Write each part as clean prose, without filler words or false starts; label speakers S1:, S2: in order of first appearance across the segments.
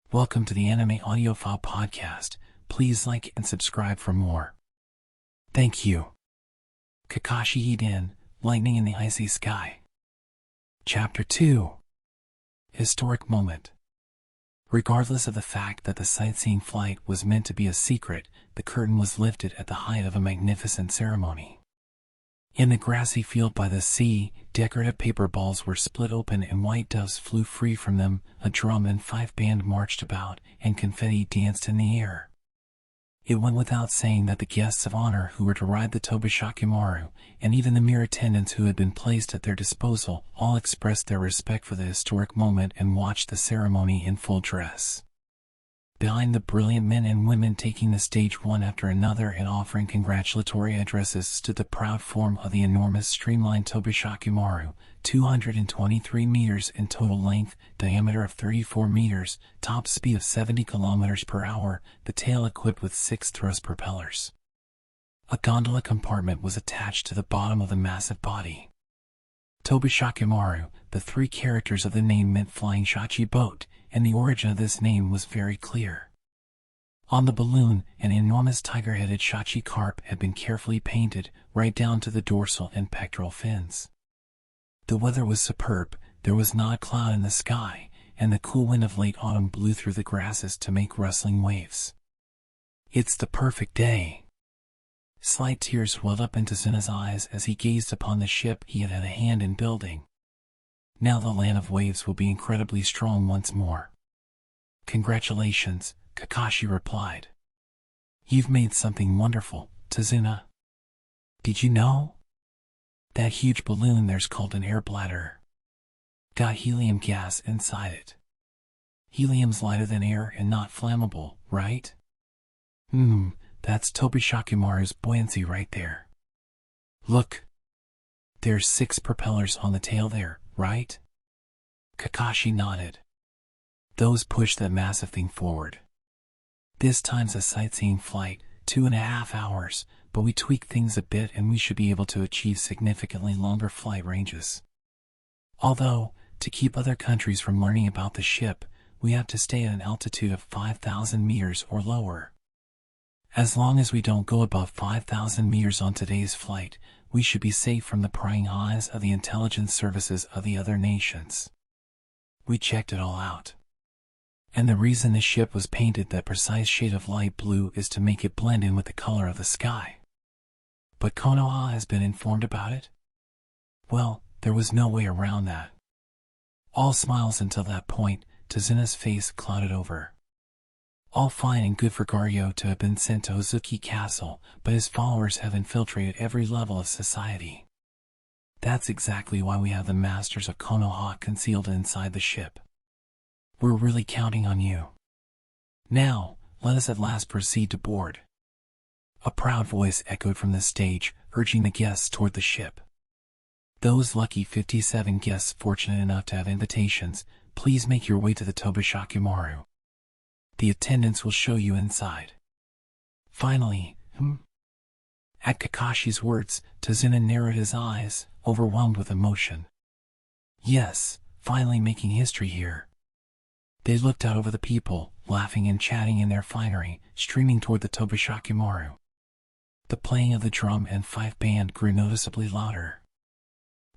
S1: Welcome to the Anime Audiophile Podcast. Please like and subscribe for more. Thank you. Kakashi Hiden, Lightning in the Icy Sky. Chapter 2. Historic Moment. Regardless of the fact that the sightseeing flight was meant to be a secret, the curtain was lifted at the height of a magnificent ceremony. In the grassy field by the sea, decorative paper balls were split open and white doves flew free from them, a drum and fife band marched about, and confetti danced in the air. It went without saying that the guests of honor who were to ride the Tobishakimaru, and even the mere attendants who had been placed at their disposal, all expressed their respect for the historic moment and watched the ceremony in full dress. Behind the brilliant men and women taking the stage one after another and offering congratulatory addresses stood the proud form of the enormous streamlined Tobishakimaru, 223 meters in total length, diameter of 34 meters, top speed of 70 kilometers per hour, the tail equipped with 6 thrust propellers. A gondola compartment was attached to the bottom of the massive body. Tobishakimaru, the 3 characters of the name meant flying shachi boat, and the origin of this name was very clear. On the balloon, an enormous tiger-headed shachi carp had been carefully painted, right down to the dorsal and pectoral fins. The weather was superb, there was not a cloud in the sky, and the cool wind of late autumn blew through the grasses to make rustling waves. It's the perfect day. Slight tears welled up into Zena's eyes as he gazed upon the ship he had a hand in building. Now the land of waves will be incredibly strong once more. Congratulations, Kakashi replied. You've made something wonderful, Tazuna. Did you know? That huge balloon there's called an air bladder. Got helium gas inside it. Helium's lighter than air and not flammable, right? That's Tobishakimaru's buoyancy right there. Look. There's 6 propellers on the tail there, right? Kakashi nodded. Those push that massive thing forward. This time's a sightseeing flight, 2.5 hours, but we tweak things a bit and we should be able to achieve significantly longer flight ranges. Although, to keep other countries from learning about the ship, we have to stay at an altitude of 5,000 meters or lower. As long as we don't go above 5,000 meters on today's flight, we should be safe from the prying eyes of the intelligence services of the other nations. We checked it all out. And the reason the ship was painted that precise shade of light blue is to make it blend in with the color of the sky. But Konoha has been informed about it? Well, there was no way around that. All smiles until that point, Tazuna's face clouded over. All fine and good for Garyo to have been sent to Hozuki Castle, but his followers have infiltrated every level of society. That's exactly why we have the masters of Konoha concealed inside the ship. We're really counting on you. Now, let us at last proceed to board. A proud voice echoed from the stage, urging the guests toward the ship. Those lucky 57 guests fortunate enough to have invitations, please make your way to the Tobishakimaru. The attendants will show you inside. Finally, At Kakashi's words, Tazuna narrowed his eyes, overwhelmed with emotion. Yes, finally making history here. They looked out over the people, laughing and chatting in their finery, streaming toward the Tobishakimaru. The playing of the drum and fife band grew noticeably louder.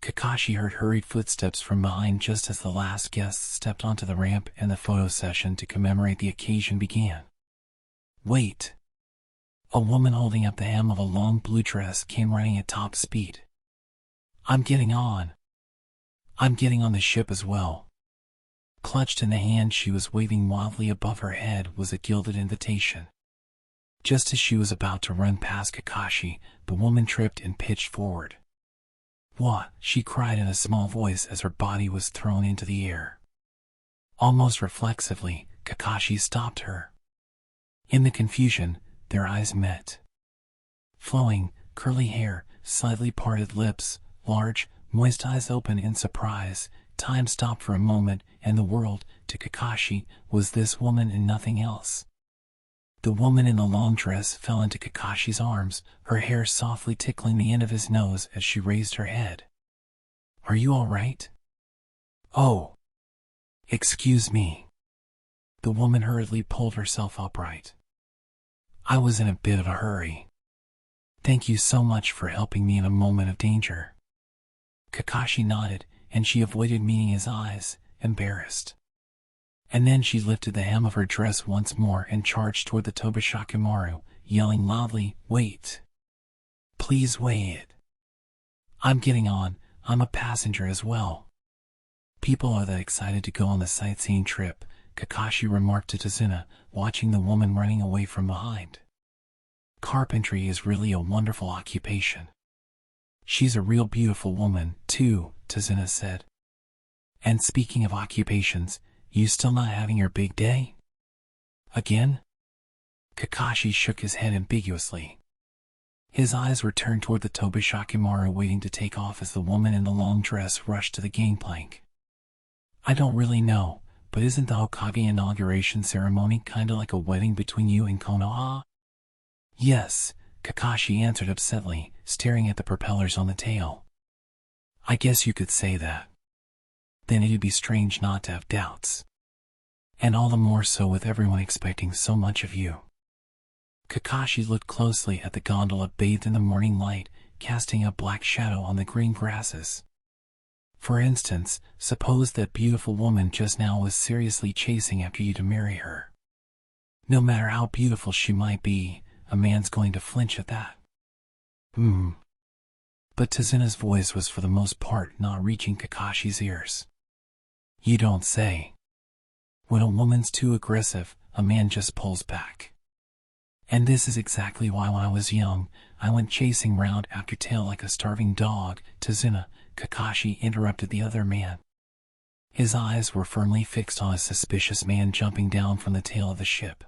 S1: Kakashi heard hurried footsteps from behind just as the last guests stepped onto the ramp and the photo session to commemorate the occasion began. Wait! A woman holding up the hem of a long blue dress came running at top speed. I'm getting on. I'm getting on the ship as well. Clutched in the hand she was waving wildly above her head was a gilded invitation. Just as she was about to run past Kakashi, the woman tripped and pitched forward. What? She cried in a small voice as her body was thrown into the air. Almost reflexively, Kakashi stopped her. In the confusion, their eyes met. Flowing, curly hair, slightly parted lips, large, moist eyes open in surprise, time stopped for a moment, and the world, to Kakashi, was this woman and nothing else. The woman in the long dress fell into Kakashi's arms, her hair softly tickling the end of his nose as she raised her head. Are you all right? Oh. Excuse me. The woman hurriedly pulled herself upright. I was in a bit of a hurry. Thank you so much for helping me in a moment of danger. Kakashi nodded, and she avoided meeting his eyes, embarrassed. And then she lifted the hem of her dress once more and charged toward the Tobishakimaru, yelling loudly, Wait! Please wait! I'm getting on, I'm a passenger as well. People are that excited to go on the sightseeing trip, Kakashi remarked to Tazuna, watching the woman running away from behind. Carpentry is really a wonderful occupation. She's a real beautiful woman, too, Tazuna said. And speaking of occupations, you still not having your big day? Again? Kakashi shook his head ambiguously. His eyes were turned toward the Tobishakimaru waiting to take off as the woman in the long dress rushed to the gangplank. I don't really know, but isn't the Hokage inauguration ceremony kinda like a wedding between you and Konoha? Yes, Kakashi answered upsetly, staring at the propellers on the tail. I guess you could say that. Then it'd be strange not to have doubts. And all the more so with everyone expecting so much of you. Kakashi looked closely at the gondola bathed in the morning light, casting a black shadow on the green grasses. For instance, suppose that beautiful woman just now was seriously chasing after you to marry her. No matter how beautiful she might be, a man's going to flinch at that. But Tazuna's voice was for the most part not reaching Kakashi's ears. You don't say. When a woman's too aggressive, a man just pulls back. And this is exactly why when I was young, I went chasing round after tail like a starving dog, Tazuna, Kakashi interrupted the other man. His eyes were firmly fixed on a suspicious man jumping down from the tail of the ship.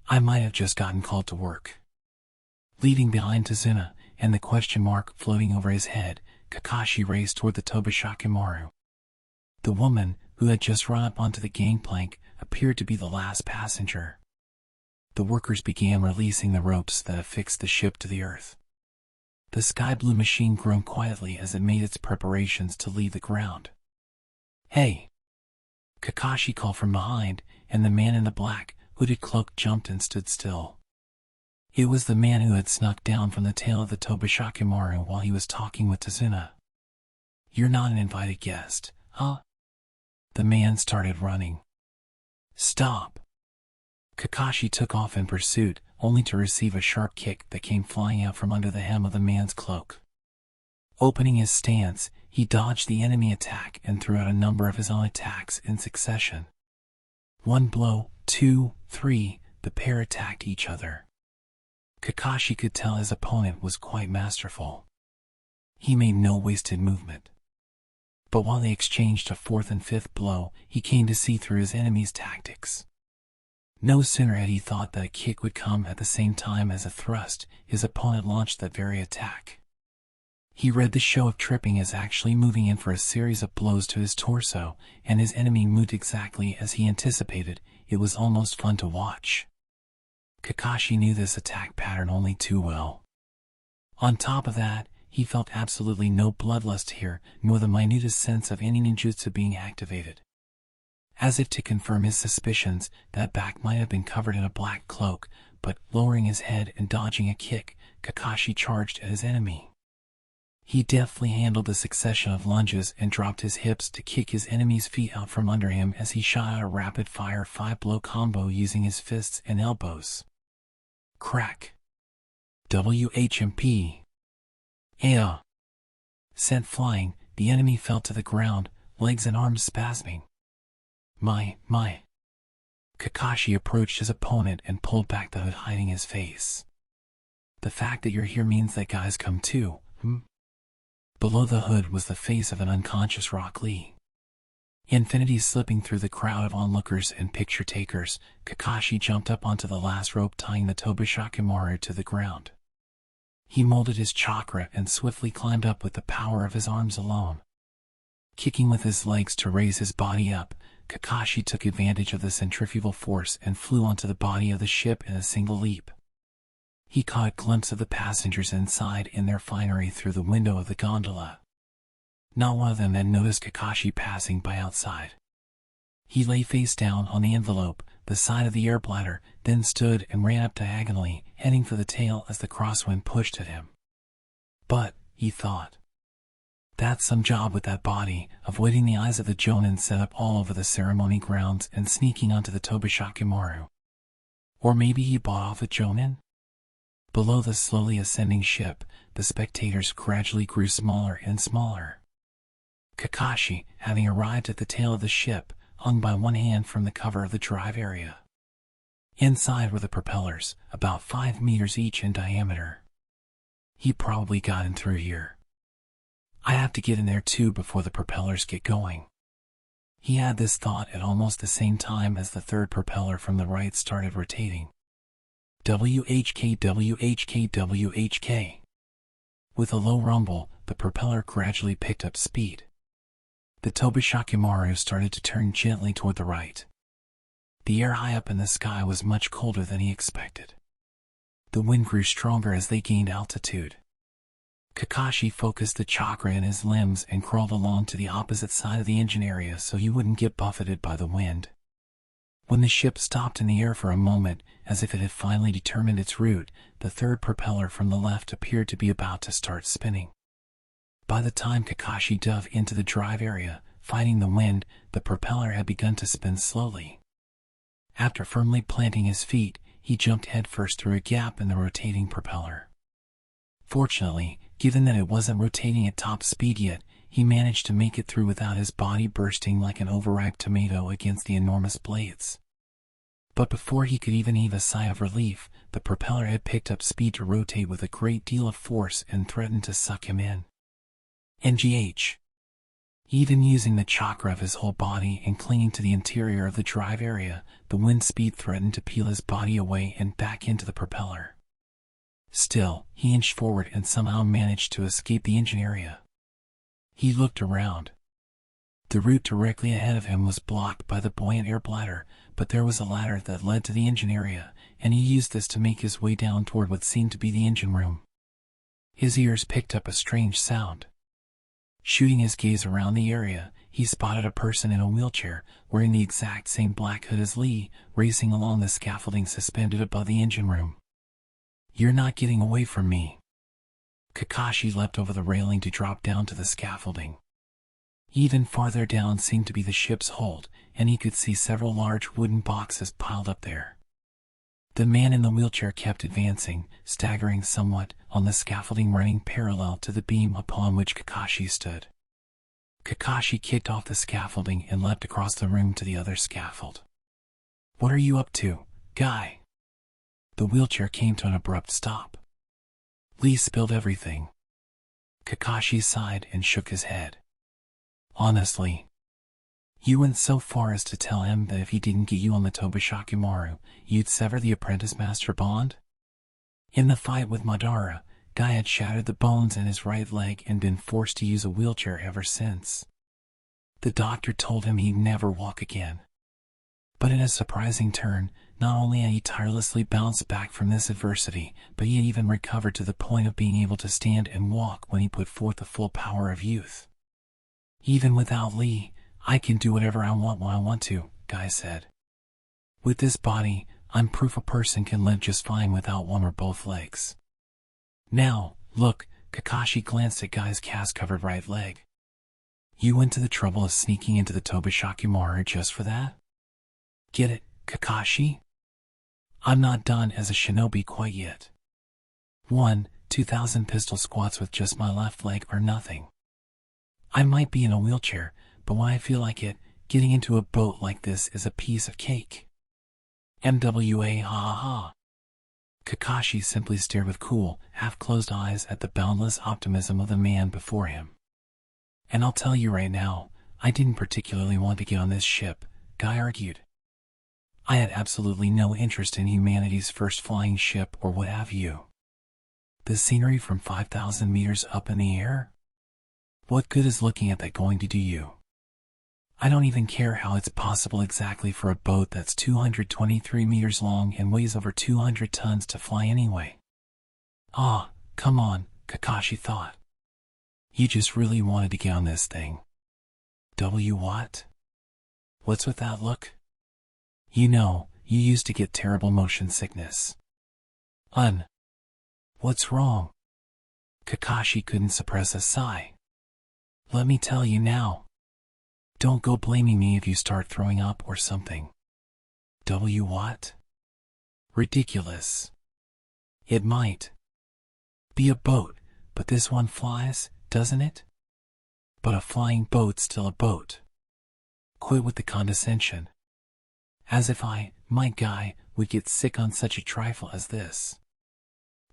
S1: I might have just gotten called to work. Leaving behind Tazuna, and the question mark floating over his head, Kakashi raced toward the Tobishakimaru. The woman, who had just run up onto the gangplank, appeared to be the last passenger. The workers began releasing the ropes that affixed the ship to the earth. The sky blue machine groaned quietly as it made its preparations to leave the ground. Hey! Kakashi called from behind, and the man in the black, hooded cloak jumped and stood still. It was the man who had snuck down from the tail of the Tobishakimaru while he was talking with Tazuna. You're not an invited guest, huh? The man started running. Stop! Kakashi took off in pursuit, only to receive a sharp kick that came flying out from under the hem of the man's cloak. Opening his stance, he dodged the enemy attack and threw out a number of his own attacks in succession. One blow, 2, 3, the pair attacked each other. Kakashi could tell his opponent was quite masterful. He made no wasted movement. But while they exchanged a fourth and fifth blow, he came to see through his enemy's tactics. No sooner had he thought that a kick would come at the same time as a thrust, his opponent launched that very attack. He read the show of tripping as actually moving in for a series of blows to his torso, and his enemy moved exactly as he anticipated. It was almost fun to watch. Kakashi knew this attack pattern only too well. On top of that, he felt absolutely no bloodlust here, nor the minutest sense of any ninjutsu being activated. As if to confirm his suspicions, that back might have been covered in a black cloak, but lowering his head and dodging a kick, Kakashi charged at his enemy. He deftly handled the succession of lunges and dropped his hips to kick his enemy's feet out from under him as he shot out a rapid-fire 5-blow combo using his fists and elbows. Crack. WHMP. Aya. Sent flying, the enemy fell to the ground, legs and arms spasming. My. Kakashi approached his opponent and pulled back the hood hiding his face. The fact that you're here means that guys come too, Below the hood was the face of an unconscious Rock Lee. Infinity slipping through the crowd of onlookers and picture takers, Kakashi jumped up onto the last rope tying the Tobishakimaru to the ground. He molded his chakra and swiftly climbed up with the power of his arms alone. Kicking with his legs to raise his body up, Kakashi took advantage of the centrifugal force and flew onto the body of the ship in a single leap. He caught a glimpse of the passengers inside in their finery through the window of the gondola. Not one of them had noticed Kakashi passing by outside. He lay face down on the envelope, the side of the air bladder, then stood and ran up diagonally, heading for the tail as the crosswind pushed at him. But, he thought, that's some job with that body, avoiding the eyes of the jonin set up all over the ceremony grounds and sneaking onto the Tobishakimaru. Or maybe he bought off a jonin? Below the slowly ascending ship, the spectators gradually grew smaller and smaller. Kakashi, having arrived at the tail of the ship, hung by one hand from the cover of the drive area. Inside were the propellers, about 5 meters each in diameter. He probably got in through here. I have to get in there too before the propellers get going. He had this thought at almost the same time as the third propeller from the right started rotating. WHK, WHK, WHK. With a low rumble, the propeller gradually picked up speed. The Tobishakimaru started to turn gently toward the right. The air high up in the sky was much colder than he expected. The wind grew stronger as they gained altitude. Kakashi focused the chakra in his limbs and crawled along to the opposite side of the engine area so he wouldn't get buffeted by the wind. When the ship stopped in the air for a moment, as if it had finally determined its route, the third propeller from the left appeared to be about to start spinning. By the time Kakashi dove into the drive area, fighting the wind, the propeller had begun to spin slowly. After firmly planting his feet, he jumped headfirst through a gap in the rotating propeller. Fortunately, given that it wasn't rotating at top speed yet, he managed to make it through without his body bursting like an overripe tomato against the enormous blades. But before he could even heave a sigh of relief, the propeller had picked up speed to rotate with a great deal of force and threatened to suck him in. NGH. Even using the chakra of his whole body and clinging to the interior of the drive area, the wind speed threatened to peel his body away and back into the propeller. Still, he inched forward and somehow managed to escape the engine area. He looked around. The route directly ahead of him was blocked by the buoyant air bladder, but there was a ladder that led to the engine area, and he used this to make his way down toward what seemed to be the engine room. His ears picked up a strange sound. Shooting his gaze around the area, he spotted a person in a wheelchair, wearing the exact same black hood as Lee, racing along the scaffolding suspended above the engine room. "You're not getting away from me." Kakashi leapt over the railing to drop down to the scaffolding. Even farther down seemed to be the ship's hold, and he could see several large wooden boxes piled up there. The man in the wheelchair kept advancing, staggering somewhat, on the scaffolding running parallel to the beam upon which Kakashi stood. Kakashi kicked off the scaffolding and leapt across the room to the other scaffold. "What are you up to, guy?" The wheelchair came to an abrupt stop. Lee spilled everything. Kakashi sighed and shook his head. "Honestly, you went so far as to tell him that if he didn't get you on the Tobishakimaru, you'd sever the apprentice-master bond?" In the fight with Madara, Guy had shattered the bones in his right leg and been forced to use a wheelchair ever since. The doctor told him he'd never walk again. But in a surprising turn, not only had he tirelessly bounced back from this adversity, but he had even recovered to the point of being able to stand and walk when he put forth the full power of youth. "Even without Lee, I can do whatever I want when I want to," Guy said. "With this body, I'm proof a person can live just fine without one or both legs." "Now, look," Kakashi glanced at Guy's cast-covered right leg. "You went to the trouble of sneaking into the Tobishakimaru just for that? Get it, Kakashi? I'm not done as a shinobi quite yet. 2,000 pistol squats with just my left leg are nothing. I might be in a wheelchair, but when I feel like it, getting into a boat like this is a piece of cake. MWA ha ha ha." Kakashi simply stared with cool, half-closed eyes at the boundless optimism of the man before him. "And I'll tell you right now, I didn't particularly want to get on this ship," Guy argued. "I had absolutely no interest in humanity's first flying ship or what have you. The scenery from 5,000 meters up in the air? What good is looking at that going to do you? I don't even care how it's possible exactly for a boat that's 223 meters long and weighs over 200 tons to fly anyway." "Ah, come on," Kakashi thought. "You just really wanted to get on this thing. What? What's with that look? You know, you used to get terrible motion sickness. What's wrong? Kakashi couldn't suppress a sigh. Let me tell you now. Don't go blaming me if you start throwing up or something. What? Ridiculous. It might be a boat, but this one flies, doesn't it? But a flying boat's still a boat. Quit with the condescension. As if my guy, would get sick on such a trifle as this.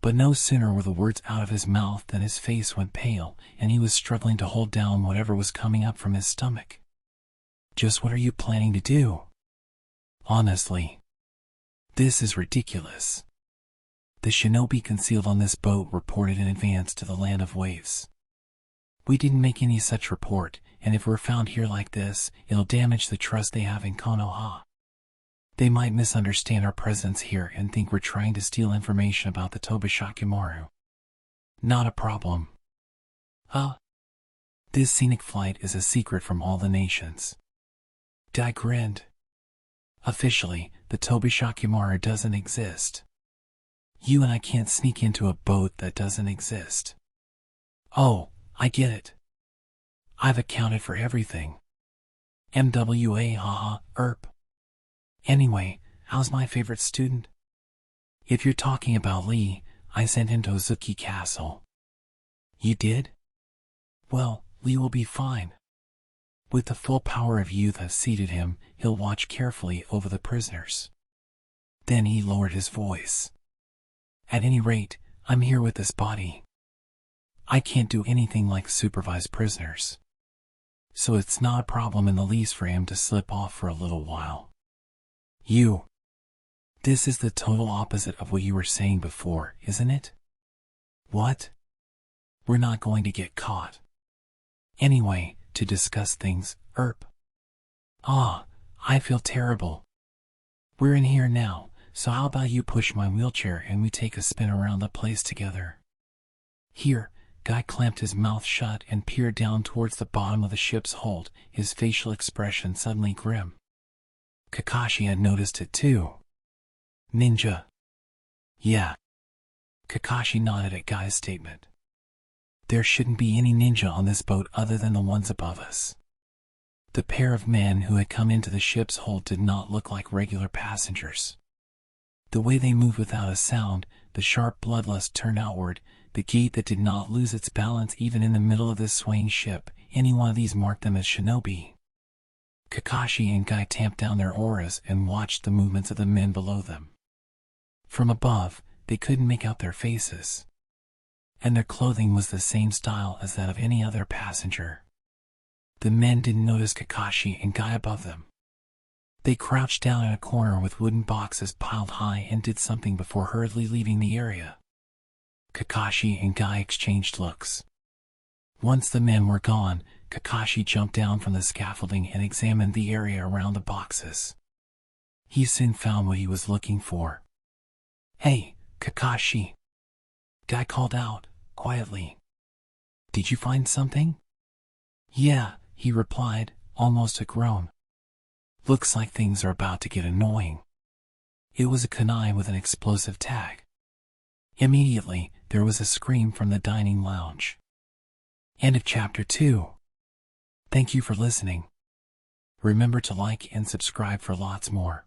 S1: But no sooner were the words out of his mouth than his face went pale, and he was struggling to hold down whatever was coming up from his stomach. Just what are you planning to do? Honestly, this is ridiculous. The shinobi concealed on this boat reported in advance to the land of waves. We didn't make any such report, and if we're found here like this, it'll damage the trust they have in Konoha. They might misunderstand our presence here and think we're trying to steal information about the Tobishakimaru. Not a problem. This scenic flight is a secret from all the nations. Dai grinned. Officially, the Tobishakimaru doesn't exist. You and I can't sneak into a boat that doesn't exist. Oh, I get it. I've accounted for everything. MWA haha, Anyway, how's my favorite student? If you're talking about Lee, I sent him to Ozuki Castle. You did? Well, Lee will be fine. With the full power of youth that seated him, he'll watch carefully over the prisoners. Then he lowered his voice. At any rate, I'm here with this body. I can't do anything like supervise prisoners. So it's not a problem in the least for him to slip off for a little while. This is the total opposite of what you were saying before, isn't it? What? We're not going to get caught. Anyway, to discuss things, I feel terrible. We're in here now, so how about you push my wheelchair and we take a spin around the place together? Here, Guy clamped his mouth shut and peered down towards the bottom of the ship's hold, his facial expression suddenly grim. Kakashi had noticed it too. Ninja. Yeah. Kakashi nodded at Guy's statement. There shouldn't be any ninja on this boat other than the ones above us. The pair of men who had come into the ship's hold did not look like regular passengers. The way they moved without a sound, the sharp bloodlust turned outward, the gait that did not lose its balance even in the middle of this swaying ship, any one of these marked them as shinobi. Kakashi and Guy tamped down their auras and watched the movements of the men below them. From above, they couldn't make out their faces. And their clothing was the same style as that of any other passenger. The men didn't notice Kakashi and Guy above them. They crouched down in a corner with wooden boxes piled high and did something before hurriedly leaving the area. Kakashi and Guy exchanged looks. Once the men were gone, Kakashi jumped down from the scaffolding and examined the area around the boxes. He soon found what he was looking for. Hey, Kakashi. Guy called out, quietly. Did you find something? Yeah, he replied, almost a groan. Looks like things are about to get annoying. It was a kunai with an explosive tag. Immediately, there was a scream from the dining lounge. End of Chapter 2. Thank you for listening. Remember to like and subscribe for lots more.